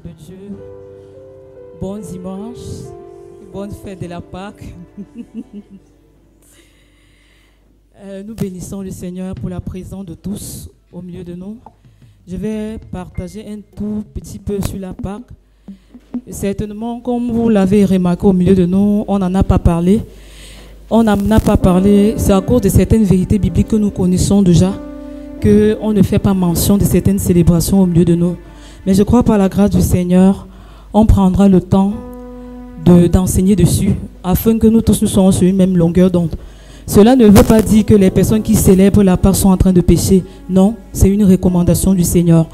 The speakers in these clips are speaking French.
de Dieu, bon dimanche, bonne fête de la Pâque. Nous bénissons le Seigneur pour la présence de tous au milieu de nous. Je vais partager un tout petit peu sur la Pâque. Certainement, comme vous l'avez remarqué au milieu de nous, on n'en a pas parlé. On n'en a pas parlé, c'est à cause de certaines vérités bibliques que nous connaissons déjà, qu'on ne fait pas mention de certaines célébrations au milieu de nous. Mais je crois par la grâce du Seigneur, on prendra le temps d'enseigner dessus, afin que nous tous nous soyons sur une même longueur d'onde. Cela ne veut pas dire que les personnes qui célèbrent la Pâque sont en train de pécher. Non, c'est une recommandation du Seigneur.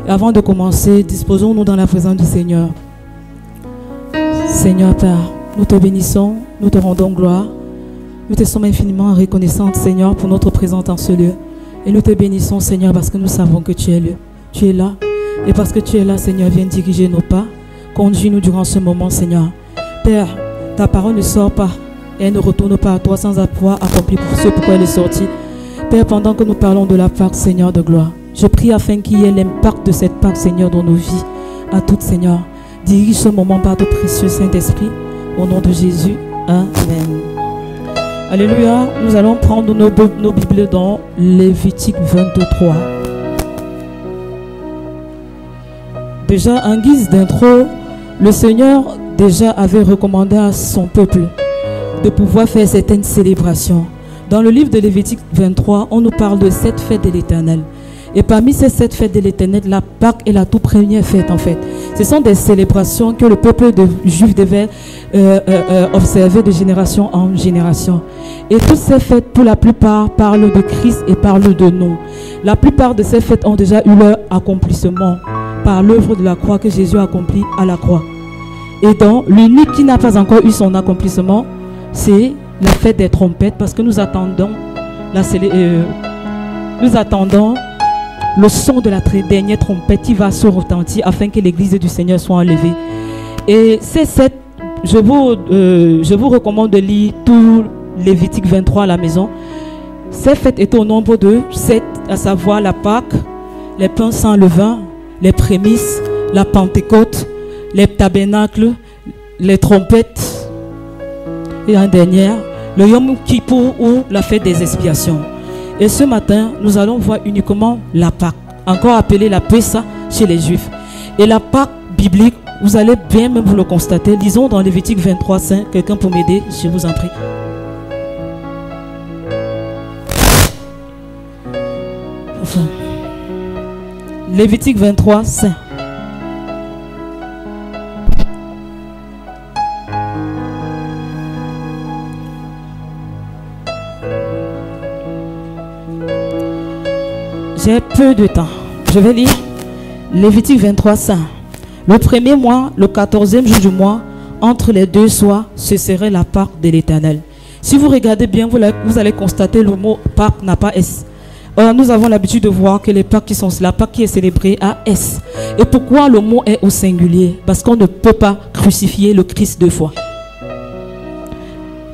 Et avant de commencer, disposons-nous dans la présence du Seigneur. Seigneur Père, nous te bénissons, nous te rendons gloire. Nous te sommes infiniment reconnaissants, Seigneur, pour notre présence en ce lieu. Et nous te bénissons, Seigneur, parce que nous savons que tu es là. Tu es là. Et parce que tu es là, Seigneur, viens diriger nos pas. Conduis-nous durant ce moment, Seigneur. Père, ta parole ne sort pas et elle ne retourne pas à toi sans avoir accompli pour ce pourquoi elle est sortie. Père, pendant que nous parlons de la Pâque, Seigneur de gloire, je prie afin qu'il y ait l'impact de cette Pâque, Seigneur, dans nos vies, à toutes, Seigneur. Dirige ce moment par ton précieux Saint-Esprit. Au nom de Jésus. Amen. Alléluia. Nous allons prendre nos Bibles dans Lévitique 23. Déjà, en guise d'intro, le Seigneur déjà avait recommandé à son peuple de pouvoir faire certaines célébrations. Dans le livre de Lévitique 23, on nous parle de 7 fêtes de l'Éternel. Et parmi ces 7 fêtes de l'Éternel, la Pâque est la toute première fête en fait. Ce sont des célébrations que le peuple juif devait observer de génération en génération. Et toutes ces fêtes, pour la plupart, parlent de Christ et parlent de nous. La plupart de ces fêtes ont déjà eu leur accomplissement par l'œuvre de la croix que Jésus a accomplie à la croix. Et donc, l'unique qui n'a pas encore eu son accomplissement, c'est la fête des trompettes, parce que nous attendons le son de la dernière trompette qui va se retentir afin que l'église du Seigneur soit enlevée. Et ces 7, je vous recommande de lire tout Lévitique 23 à la maison. Ces fêtes étaient au nombre de 7, à savoir la Pâque, les pains sans levain, les prémices, la Pentecôte, les tabernacles, les trompettes et en dernière, le Yom Kippour ou la fête des expiations. Et ce matin, nous allons voir uniquement la Pâque, encore appelée la Pessa chez les Juifs. Et la Pâque biblique, vous allez bien même vous le constater. Lisons dans Lévitique 23, 5. Quelqu'un pour m'aider, je vous en prie. Enfin, Lévitique 23, 5. J'ai peu de temps. Je vais lire Lévitique 23, 5. Le premier mois, le 14e jour du mois, entre les deux soirs, ce serait la Pâque de l'Éternel. Si vous regardez bien, vous allez constater le mot Pâque n'a pas S. Or, nous avons l'habitude de voir que les Pâques la Pâque qui est célébrée a S. Et pourquoi le mot est au singulier? Parce qu'on ne peut pas crucifier le Christ 2 fois.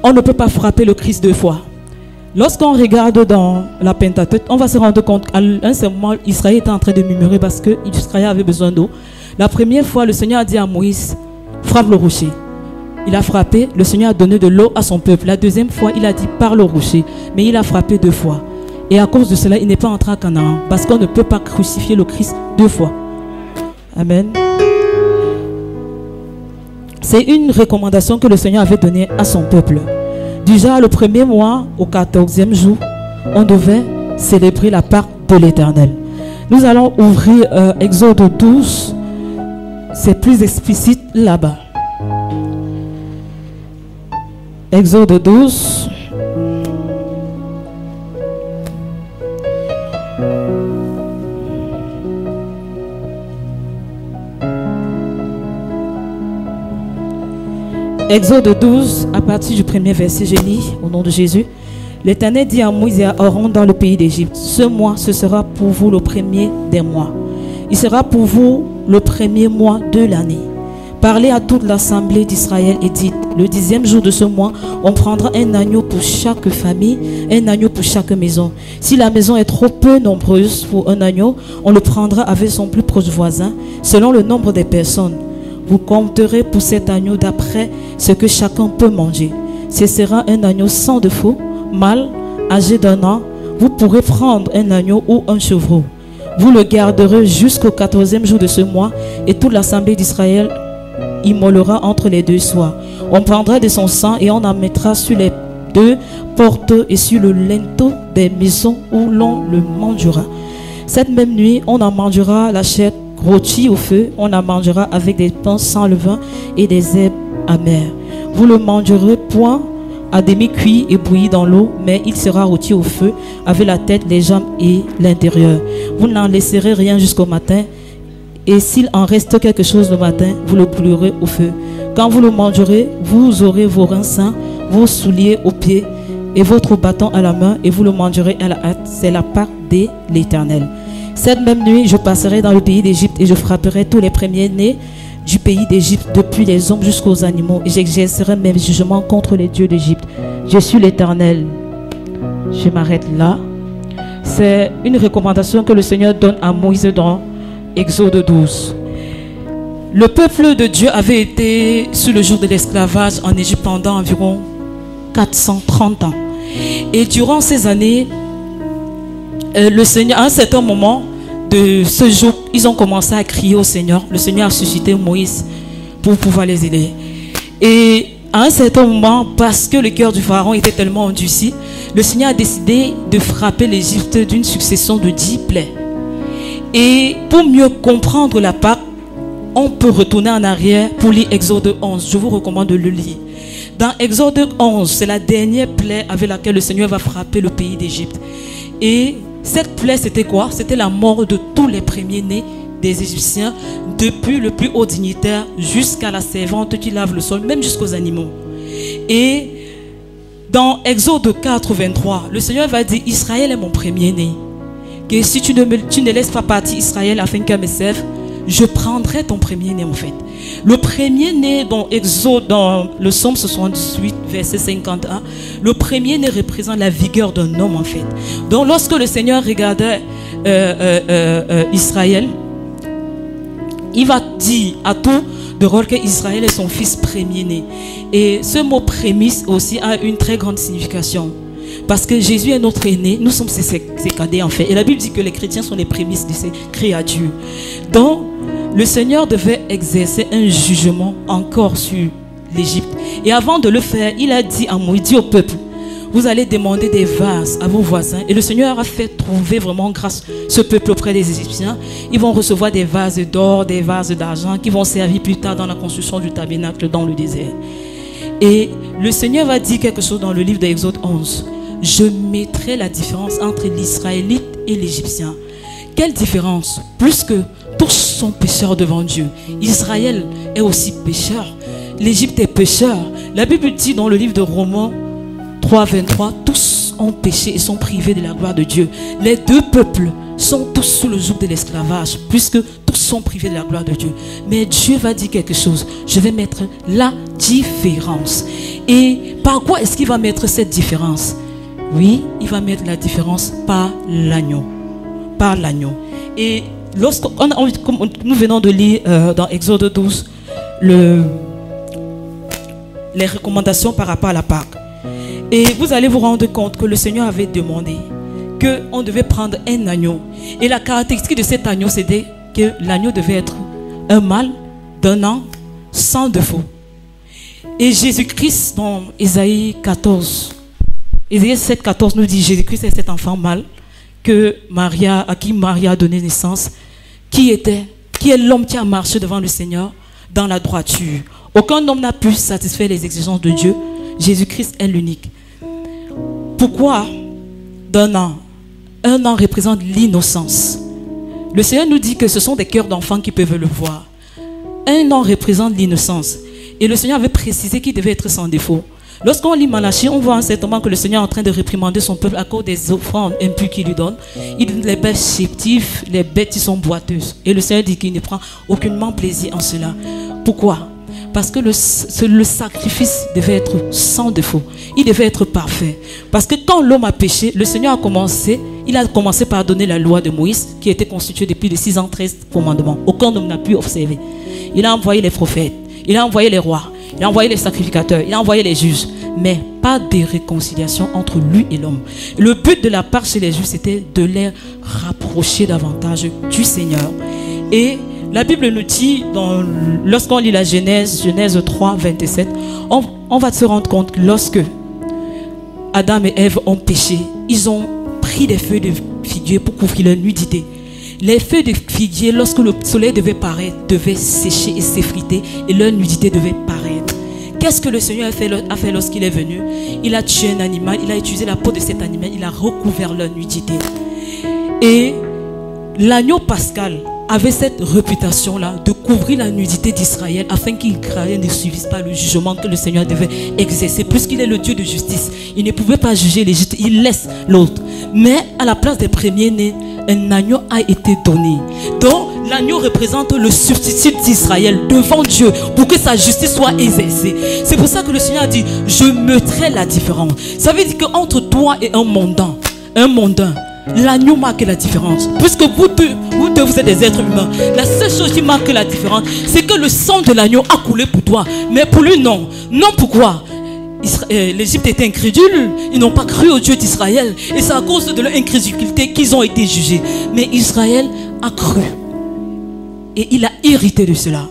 On ne peut pas frapper le Christ 2 fois. Lorsqu'on regarde dans la Pentateuque, on va se rendre compte qu'à un certain moment, Israël était en train de murmurer parce que Israël avait besoin d'eau. La première fois, le Seigneur a dit à Moïse, frappe le rocher. Il a frappé, le Seigneur a donné de l'eau à son peuple. La deuxième fois, il a dit, parle au rocher. Mais il a frappé 2 fois. Et à cause de cela, il n'est pas entré à Canaan. Parce qu'on ne peut pas crucifier le Christ 2 fois. Amen. C'est une recommandation que le Seigneur avait donnée à son peuple. Déjà, le premier mois, au 14e jour, on devait célébrer la Pâque de l'Éternel. Nous allons ouvrir Exode 12. C'est plus explicite là-bas. Exode 12. Exode 12, à partir du premier verset, je lis au nom de Jésus. L'Éternel dit à Moïse et à Aaron dans le pays d'Égypte, ce mois, ce sera pour vous le premier des mois. Il sera pour vous le premier mois de l'année. Parlez à toute l'assemblée d'Israël et dites, le 10e jour de ce mois, on prendra un agneau pour chaque famille, un agneau pour chaque maison. Si la maison est trop peu nombreuse pour un agneau, on le prendra avec son plus proche voisin, selon le nombre des personnes. Vous compterez pour cet agneau d'après ce que chacun peut manger. Ce sera un agneau sans défaut, mâle, âgé d'1 an. Vous pourrez prendre un agneau ou un chevreau. Vous le garderez jusqu'au 14e jour de ce mois et toute l'assemblée d'Israël immolera entre les deux soirs. On prendra de son sang et on en mettra sur les deux portes et sur le linteau des maisons où l'on le mangera. Cette même nuit, on en mangera la chair rôtie au feu, on en mangera avec des pains sans levain et des herbes amères. Vous le mangerez point à demi-cuit et bouilli dans l'eau, mais il sera rôti au feu avec la tête, les jambes et l'intérieur. Vous n'en laisserez rien jusqu'au matin. Et s'il en reste quelque chose le matin, vous le brûlerez au feu. Quand vous le mangerez, vous aurez vos reins sains, vos souliers aux pieds et votre bâton à la main, et vous le mangerez à la hâte. C'est la Pâque de l'Éternel. Cette même nuit, je passerai dans le pays d'Égypte et je frapperai tous les premiers-nés du pays d'Égypte, depuis les hommes jusqu'aux animaux, et j'exercerai mes jugements contre les dieux d'Égypte. Je suis l'Éternel. Je m'arrête là. C'est une recommandation que le Seigneur donne à Moïse dans Exode 12. Le peuple de Dieu avait été sous le joug de l'esclavage en Égypte pendant environ 430 ans. Et durant ces années, le Seigneur, à un certain moment de ce jour, ils ont commencé à crier au Seigneur. Le Seigneur a suscité Moïse pour pouvoir les aider. Et à un certain moment, parce que le cœur du pharaon était tellement endurci, le Seigneur a décidé de frapper l'Égypte d'une succession de 10 plaies. Et pour mieux comprendre la Pâque, on peut retourner en arrière pour lire Exode 11. Je vous recommande de le lire. Dans Exode 11, c'est la dernière plaie avec laquelle le Seigneur va frapper le pays d'Égypte. Et cette plaie, c'était quoi? C'était la mort de tous les premiers-nés des Égyptiens, depuis le plus haut dignitaire jusqu'à la servante qui lave le sol, même jusqu'aux animaux. Et dans Exode 4, 23, le Seigneur va dire, Israël est mon premier-né. Que si tu ne laisses pas partir Israël afin qu'elle me serve, je prendrai ton premier-né en fait. Le premier-né dans Exode, dans le Psaume 78, verset 51, le premier-né représente la vigueur d'un homme en fait. Donc lorsque le Seigneur regardait Israël, il va dire à tout de rôle qu'Israël est son fils premier-né. Et ce mot prémisse aussi a une très grande signification. Parce que Jésus est notre aîné, nous sommes ses cadets en fait. Et la Bible dit que les chrétiens sont les prémices de ses créatures. Donc, le Seigneur devait exercer un jugement encore sur l'Égypte. Et avant de le faire, il a dit à Moïse, dit au peuple, vous allez demander des vases à vos voisins. Et le Seigneur a fait trouver vraiment grâce ce peuple auprès des Égyptiens. Ils vont recevoir des vases d'or, des vases d'argent qui vont servir plus tard dans la construction du tabernacle dans le désert. Et le Seigneur va dire quelque chose dans le livre d'Exode 11. Je mettrai la différence entre l'Israélite et l'Égyptien. Quelle différence? Plus que tous sont pécheurs devant Dieu. Israël est aussi pécheur. L'Égypte est pécheur. La Bible dit dans le livre de Romains 3, 23, tous ont péché et sont privés de la gloire de Dieu. Les deux peuples sont tous sous le joug de l'esclavage, puisque tous sont privés de la gloire de Dieu. Mais Dieu va dire quelque chose. Je vais mettre la différence. Et par quoi est-ce qu'il va mettre cette différence? Oui, il va mettre la différence par l'agneau. Par l'agneau. Et lorsque nous venons de lire dans Exode 12 les recommandations par rapport à la Pâque. Et vous allez vous rendre compte que le Seigneur avait demandé qu'on devait prendre un agneau. Et la caractéristique de cet agneau, c'était que l'agneau devait être un mâle d'1 an sans défaut. Et Jésus-Christ dans Ésaïe 14, Ésaïe 7, 14 nous dit, Jésus-Christ est cet enfant mâle à qui Marie a donné naissance, qui est l'homme qui a marché devant le Seigneur dans la droiture. Aucun homme n'a pu satisfaire les exigences de Dieu. Jésus-Christ est l'unique. Pourquoi d'1 an? 1 an représente l'innocence. Le Seigneur nous dit que ce sont des cœurs d'enfants qui peuvent le voir. 1 an représente l'innocence. Et le Seigneur avait précisé qu'il devait être sans défaut. Lorsqu'on lit Malachie, on voit en ce moment que le Seigneur est en train de réprimander son peuple à cause des offrandes impures qu'il lui donne. Les bêtes chétives, les bêtes qui sont boiteuses. Et le Seigneur dit qu'il ne prend aucunement plaisir en cela. Pourquoi? Parce que le sacrifice devait être sans défaut. Il devait être parfait. Parce que quand l'homme a péché, le Seigneur a commencé par donner la loi de Moïse, qui était constituée de plus de 613 commandements. Aucun homme n'a pu observer. Il a envoyé les prophètes, il a envoyé les rois, il a envoyé les sacrificateurs, il a envoyé les juges. Mais pas de réconciliation entre lui et l'homme. Le but de la part chez les juges, c'était de les rapprocher davantage du Seigneur. Et la Bible nous dit, lorsqu'on lit la Genèse 3, 27, on va se rendre compte que lorsque Adam et Ève ont péché, ils ont pris des feuilles de figuier pour couvrir leur nudité. Les feuilles de figuier, lorsque le soleil devait paraître, devaient sécher et s'effriter et leur nudité devait paraître. Qu'est-ce que le Seigneur a fait lorsqu'il est venu? Il a tué un animal, il a utilisé la peau de cet animal, il a recouvert leur nudité. Et l'agneau pascal avait cette réputation-là de couvrir la nudité d'Israël afin qu'Israël ne subisse pas le jugement que le Seigneur devait exercer. Puisqu'il est le Dieu de justice, il ne pouvait pas juger l'Égypte, il laisse l'autre. Mais à la place des premiers-nés, un agneau a été donné. Donc l'agneau représente le substitut d'Israël devant Dieu pour que sa justice soit exercée. C'est pour ça que le Seigneur a dit, je mettrai la différence. Ça veut dire qu'entre toi et un mondain, l'agneau marque la différence. Puisque vous deux, vous êtes des êtres humains. La seule chose qui marque la différence, c'est que le sang de l'agneau a coulé pour toi. Mais pour lui, non. Non, pourquoi? L'Égypte était incrédule. Ils n'ont pas cru au Dieu d'Israël. Et c'est à cause de leur incrédulité qu'ils ont été jugés. Mais Israël a cru. Et il a hérité de cela.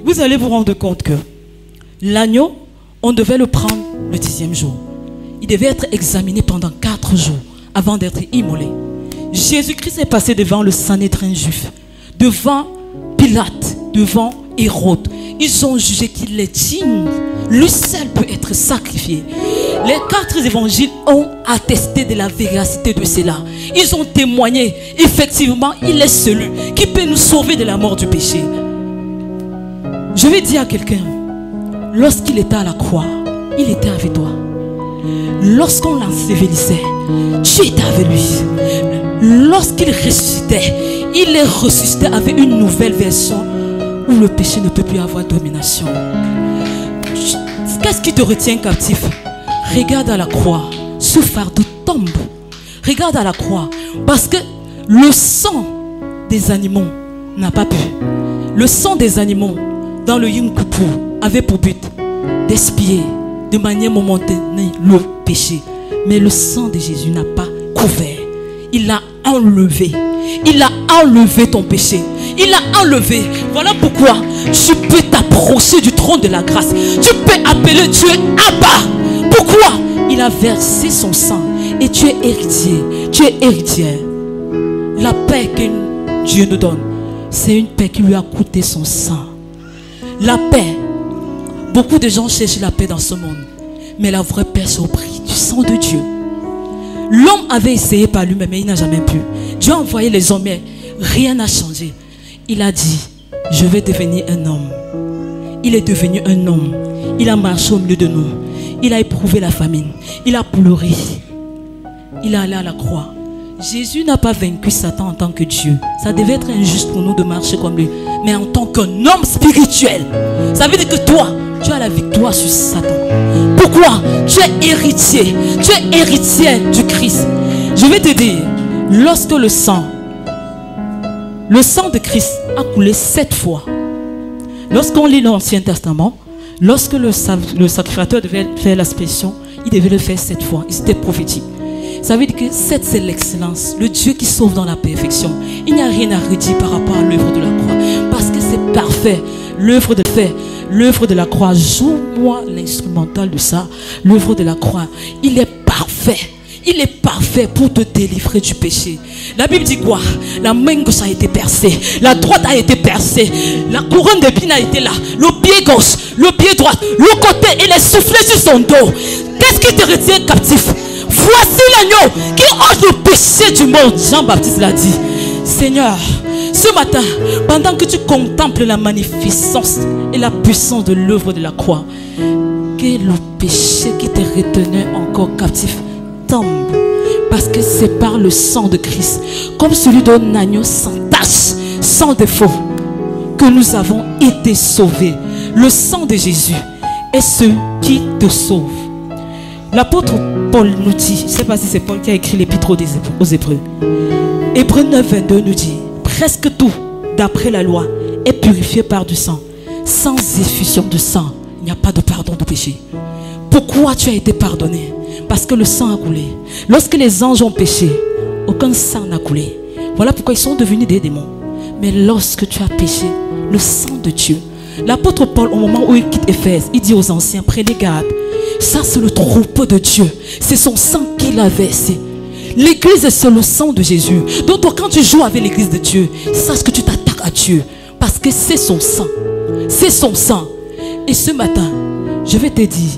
Vous allez vous rendre compte que l'agneau, on devait le prendre le 10e jour. Il devait être examiné pendant 4 jours avant d'être immolé. Jésus-Christ est passé devant le Sanhédrin juif, devant Pilate, devant Hérode. Ils ont jugé qu'il est digne. Lui seul peut être sacrifié. Les 4 évangiles ont attesté de la véracité de cela. Ils ont témoigné. Effectivement, il est celui qui peut nous sauver de la mort du péché. Je vais dire à quelqu'un, lorsqu'il était à la croix, il était avec toi. Lorsqu'on l'ensevelissait, tu étais avec lui. Lorsqu'il ressuscitait, il est ressuscité avec une nouvelle version où le péché ne peut plus avoir domination. Qu'est-ce qui te retient captif? Regarde à la croix, ce fardeau tombe. Regarde à la croix, parce que le sang des animaux n'a pas pu. Le sang des animaux dans le Yom Kippour avait pour but d'expier de manière momentanée le péché. Mais le sang de Jésus n'a pas couvert. Il a enlevé. Il a enlevé ton péché. Il a enlevé. Voilà pourquoi tu peux t'approcher du trône de la grâce. Tu peux appeler Dieu Abba. Pourquoi? Il a versé son sang. Et tu es héritier. Tu es héritière. La paix que Dieu nous donne, c'est une paix qui lui a coûté son sang. La paix. Beaucoup de gens cherchent la paix dans ce monde. Mais la vraie paix, c'est au prix du sang de Dieu. L'homme avait essayé par lui-même, mais il n'a jamais pu. Dieu a envoyé les hommes, mais rien n'a changé. Il a dit, je vais devenir un homme. Il est devenu un homme. Il a marché au milieu de nous. Il a éprouvé la famine. Il a pleuré. Il est allé à la croix. Jésus n'a pas vaincu Satan en tant que Dieu. Ça devait être injuste pour nous de marcher comme lui. Mais en tant qu'un homme spirituel, ça veut dire que toi, tu as la victoire sur Satan. Pourquoi? Tu es héritier. Tu es héritier du Christ. Je vais te dire, lorsque le sang de Christ a coulé 7 fois. Lorsqu'on lit l'Ancien Testament, lorsque le sacrificateur devait faire l'aspersion, il devait le faire 7 fois. C'était prophétique. Ça veut dire que 7 c'est l'excellence. Le Dieu qui sauve dans la perfection. Il n'y a rien à redire par rapport à l'œuvre de la croix. Parce que c'est parfait. L'œuvre de la croix. Joue-moi l'instrumental de ça. L'œuvre de la croix. Il est parfait. Il est parfait pour te délivrer du péché. La Bible dit quoi? La main gauche a été percée. La droite a été percée. La couronne d'épines a été là. Le pied gauche, le pied droit, le côté, il est soufflé sur son dos. Qu'est-ce qui te retient captif? Voici l'agneau qui ôte le péché du monde. Jean-Baptiste l'a dit. Seigneur, ce matin, pendant que tu contemples la magnificence et la puissance de l'œuvre de la croix, que le péché qui te retenait encore captif tombe. Parce que c'est par le sang de Christ, comme celui d'un agneau sans tache, sans défaut, que nous avons été sauvés. Le sang de Jésus est ce qui te sauve. L'apôtre Paul nous dit, je ne sais pas si c'est Paul qui a écrit l'épître aux Hébreux. Hébreux 9, 22 nous dit, presque tout, d'après la loi, est purifié par du sang. Sans effusion de sang, il n'y a pas de pardon de péché. Pourquoi tu as été pardonné? Parce que le sang a coulé. Lorsque les anges ont péché, aucun sang n'a coulé. Voilà pourquoi ils sont devenus des démons. Mais lorsque tu as péché, le sang de Dieu. L'apôtre Paul, au moment où il quitte Éphèse, il dit aux anciens, prenez garde. Ça, c'est le troupeau de Dieu. C'est son sang qu'il a versé. L'église, c'est le sang de Jésus. Donc, toi, quand tu joues avec l'église de Dieu, sache que tu t'attaques à Dieu. Parce que c'est son sang. C'est son sang. Et ce matin, je vais te dire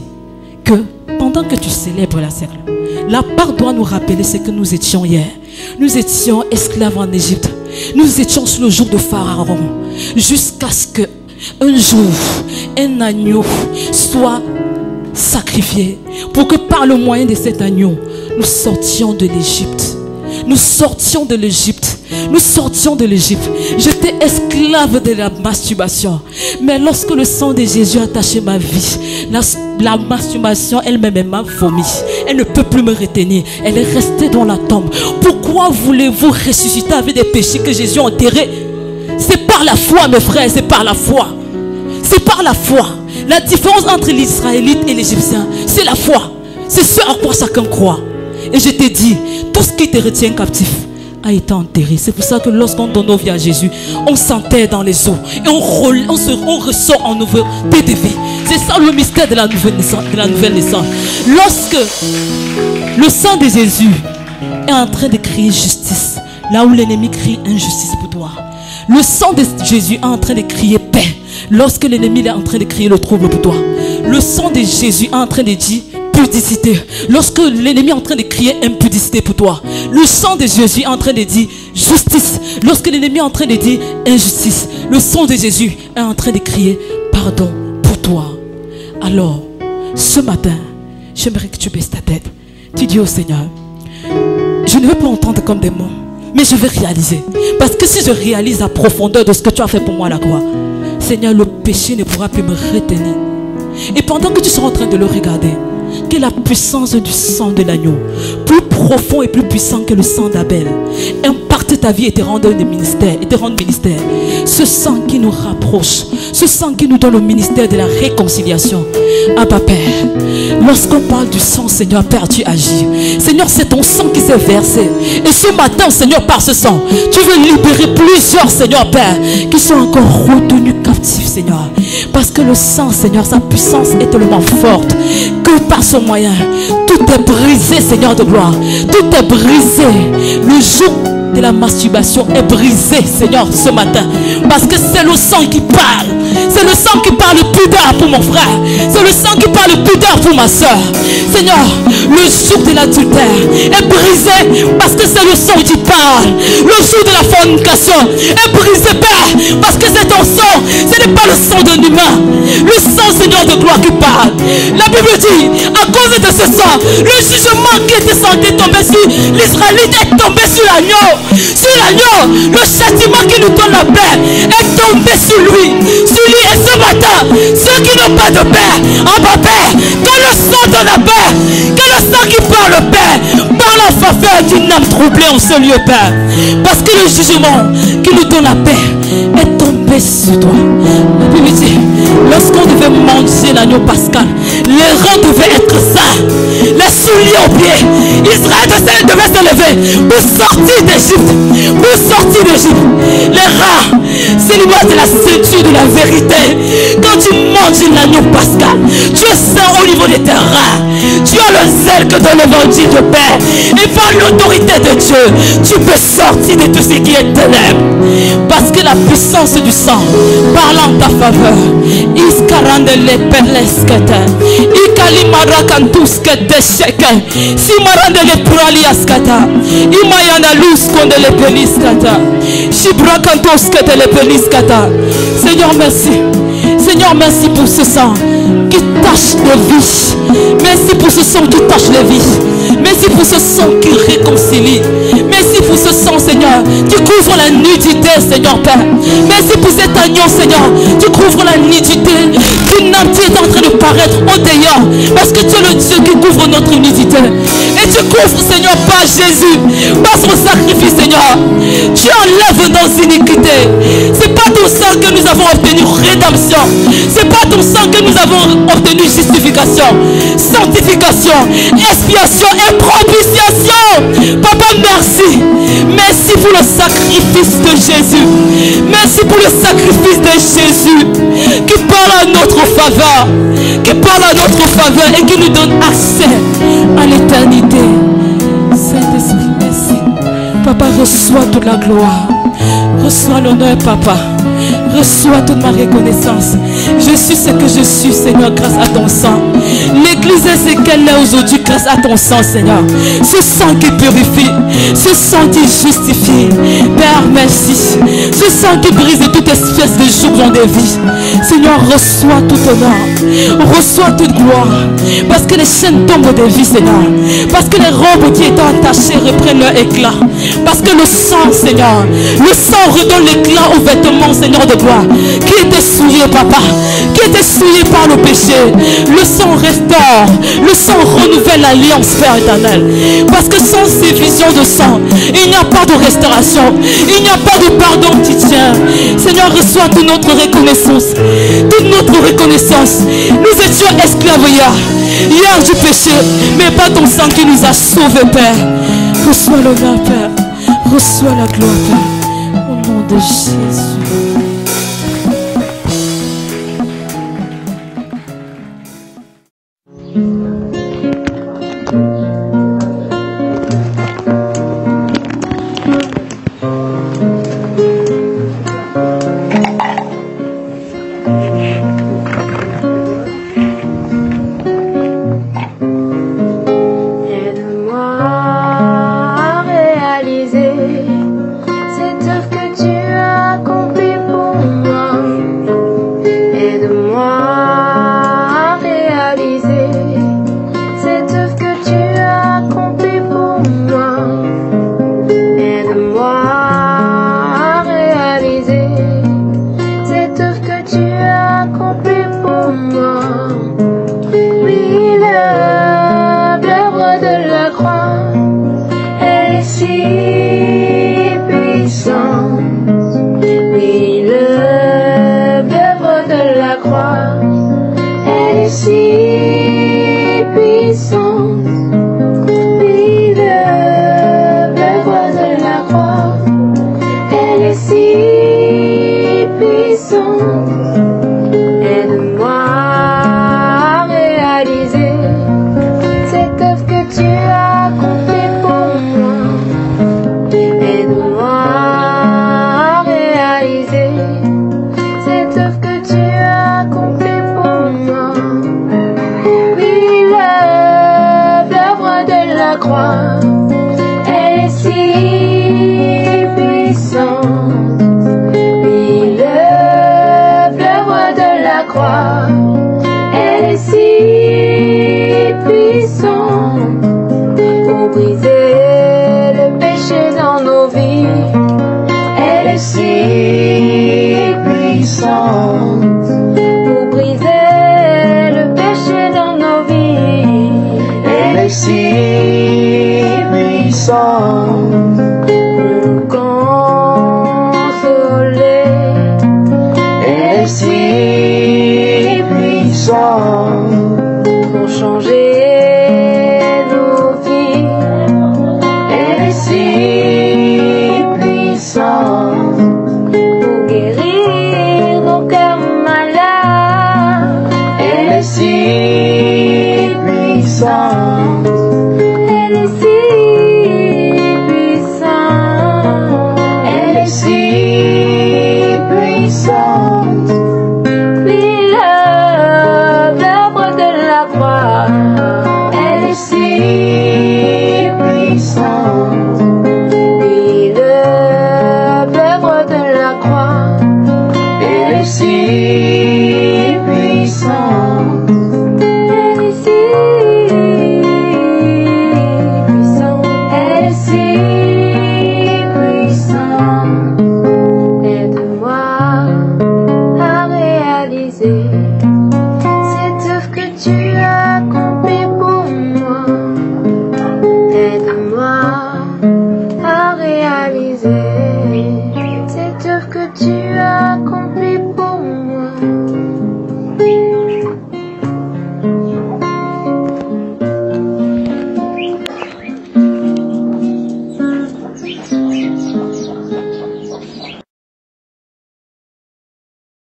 que pendant que tu célèbres la cercle, la part doit nous rappeler ce que nous étions hier. Nous étions esclaves en Égypte. Nous étions sur le jour de Pharaon. Jusqu'à ce que un jour, un agneau soit sacrifié. Pour que par le moyen de cet agneau, nous sortions de l'Égypte. Nous sortions de l'Égypte. Nous sortions de l'Égypte. J'étais esclave de la masturbation. Mais lorsque le sang de Jésus a attaché ma vie, la masturbation elle-même m'a vomi. Elle ne peut plus me retenir. Elle est restée dans la tombe. Pourquoi voulez-vous ressusciter avec des péchés que Jésus a enterrés? C'est par la foi, mes frères, c'est par la foi. C'est par la foi. La différence entre l'Israélite et l'Égyptien, c'est la foi. C'est ce à quoi chacun croit. Et je te dis, tout ce qui te retient captif a été enterré. C'est pour ça que lorsqu'on donne nos vies à Jésus, on s'enterre dans les eaux et on ressort en nouveauté de vie. C'est ça le mystère de la nouvelle naissance. Lorsque le sang de Jésus est en train de crier justice, là où l'ennemi crie injustice pour toi, le sang de Jésus est en train de crier paix. Lorsque l'ennemi est en train de crier le trouble pour toi, le sang de Jésus est en train de dire pudicité. Lorsque l'ennemi est en train de crier impudicité pour toi, le sang de Jésus est en train de dire justice. Lorsque l'ennemi est en train de dire injustice, le sang de Jésus est en train de crier pardon pour toi. Alors, ce matin, j'aimerais que tu baisses ta tête. Tu dis au Seigneur, je ne veux pas entendre comme des mots, mais je vais réaliser. Parce que si je réalise la profondeur de ce que tu as fait pour moi à la croix, Seigneur, le péché ne pourra plus me retenir. Et pendant que tu seras en train de le regarder, que la puissance du sang de l'agneau, plus profond et plus puissant que le sang d'Abel, impacte ta vie et te rende ministère. Ce sang qui nous rapproche, ce sang qui nous donne le ministère de la réconciliation. Abba Père, lorsqu'on parle du sang, Seigneur Père, tu agis. Seigneur, c'est ton sang qui s'est versé. Et ce matin, Seigneur, par ce sang, tu veux libérer plusieurs, Seigneur Père, qui sont encore retenus captifs, Seigneur. Parce que le sang, Seigneur, sa puissance est tellement forte que par ce moyen, tout est brisé, Seigneur de gloire. Tout est brisé. Le joug de la masturbation est brisé, Seigneur, ce matin. Parce que c'est le sang qui parle. C'est le sang qui parle pudeur pour mon frère. C'est le sang qui parle pudeur pour ma soeur. Seigneur, le joug de l'adultère est brisé parce que c'est le sang qui parle. Le joug de la fornication est brisé, Père, parce que c'est ton sang. Ce n'est pas le sang d'un humain. Le sang, Seigneur de gloire, qui parle. La Bible dit, à cause de ce sang, le jugement qui était censé tomber sur l'Israélite est tombé sur l'agneau. Sur l'agneau, le châtiment qui nous donne la paix est tombé sur lui. Sur lui. Et ce matin, ceux qui n'ont pas de paix, en bas Père, que le sang donne la paix, que le sang qui parle paix, par la faveur d'une âme troublée en ce lieu, Père. Parce que le jugement qui nous donne la paix est tombé sur toi. La Bible dit, lorsqu'on devait manger l'agneau pascal, les reins devaient être sains, les souliers aux pieds. Israël devait se lever pour sortir d'Égypte. Pour sortir d'Égypte. Les reins, c'est l'image de la ceinture de la vérité. Quand tu manges l'agneau pascal, tu es saint au niveau de tes reins. Tu as le zèle que donne l'évangile de paix. Et par l'autorité de Dieu, tu peux sortir de tout ce qui est ténèbres. Parce que la puissance du sang parle en ta faveur. Iskarandele perleskete. Ikalimarakanuske desheke. Simarandele praliaskata. Imayana luz kondele peliskata. Shibrakantoske le peliskata. Seigneur, merci. Seigneur, merci pour ce sang qui tâche les vies. Merci pour ce sang qui tâche les vies. Merci pour ce sang qui réconcilie. Merci pour ce sang, Seigneur, qui couvre la nudité, Seigneur Père. Merci pour cet agneau, Seigneur, qui couvre la nudité dehors. Parce que tu es le Dieu qui couvre notre nudité. Et tu couvres, Seigneur, par Jésus, par son sacrifice, Seigneur. Tu enlèves nos iniquités. C'est pas ton sang que nous avons obtenu rédemption. C'est pas ton sang que nous avons obtenu justification, sanctification, expiation et propitiation. Papa, merci. Merci pour le sacrifice de Jésus. Merci pour le sacrifice de Jésus qui parle à notre faveur, qui parle à notre faveur et qui nous donne accès à l'éternité. Saint-Esprit, merci. Papa, reçois toute la gloire. Reçois l'honneur, Papa. Reçois toute ma reconnaissance. Je suis ce que je suis, Seigneur, grâce à ton sang. L'église est ce qu'elle est aujourd'hui grâce à ton sang, Seigneur. Ce sang qui purifie, ce sang qui justifie. Père, merci. Ce sang qui brise toute espèce de joug des vies. Seigneur, reçois tout honneur. Reçois toute gloire. Parce que les chaînes tombent des vies, Seigneur. Parce que les robes qui étaient attachées reprennent leur éclat. Parce que le sang, Seigneur, le sang redonne l'éclat aux vêtements, Seigneur de gloire, qui était souillé, Papa, qui était souillé par le péché. Le sang restaure, le sang renouvelle l'alliance, Père éternel. Parce que sans ces visions de sang, il n'y a pas de restauration, il n'y a pas de pardon qui tient. Seigneur, reçois toute notre reconnaissance, toute notre reconnaissance. Nous étions esclaves hier du péché, mais pas ton sang qui nous a sauvés, Père. Reçois l'honneur, Père. Reçois la gloire, Père. Au nom de Jésus. Si puissant.